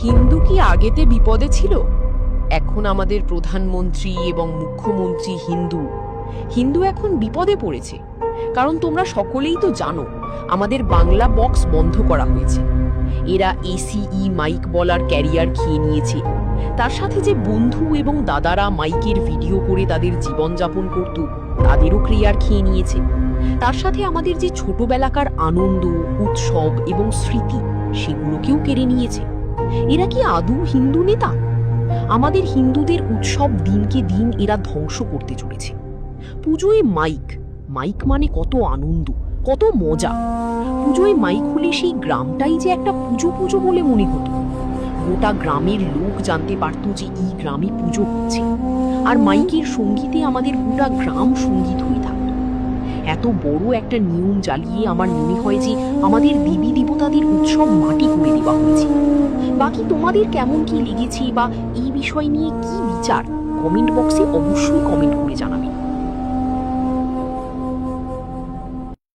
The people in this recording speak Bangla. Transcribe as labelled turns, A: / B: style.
A: হিন্দু কি আগেতে বিপদে ছিল? এখন আমাদের প্রধানমন্ত্রী এবং মুখ্যমন্ত্রী হিন্দু। হিন্দু এখন বিপদে পড়েছে, কারণ তোমরা সকলেই তো জানো আমাদের বাংলা বক্স বন্ধ করা হয়েছে। এরা এসিই মাইক বলার ক্যারিয়ার খেয়ে নিয়েছে। তার সাথে যে বন্ধু এবং দাদারা মাইকের ভিডিও করে তাদের জীবনযাপন করত, তাদেরও ক্যারিয়ার খেয়ে নিয়েছে। তার সাথে আমাদের যে ছোটবেলাকার আনন্দ, উৎসব এবং স্মৃতি, সেগুলোকেও কেড়ে নিয়েছে। এরা কি আদৌ হিন্দু নেতা? আমাদের হিন্দুদের উৎসব দিনকে দিন এরা ধ্বংস করতে চলেছে। পুজোয় মাইক, মাইক মানে কত আনন্দ, কত মজা। পুজোয় মাইক হলে সেই গ্রামটাই যে একটা পুজো পুজো বলে মনে হতো। গোটা গ্রামের লোক জানতে পারত যে এই গ্রামে পুজো হচ্ছে, আর মাইকের সঙ্গীতে আমাদের গোটা গ্রাম সঙ্গীত হয়ে থাকত। এত বড় একটা নিয়ম জ্বালিয়ে আমার মনে হয় যে আমাদের দেবী দেবতাদের উৎসব মাটি করে দেওয়া হয়েছে। বাকি তোমাদের কেমন কি লেগেছে বা এই বিষয় নিয়ে কি বিচার, কমেন্ট বক্সে অবশ্যই কমেন্ট করে জানাবে।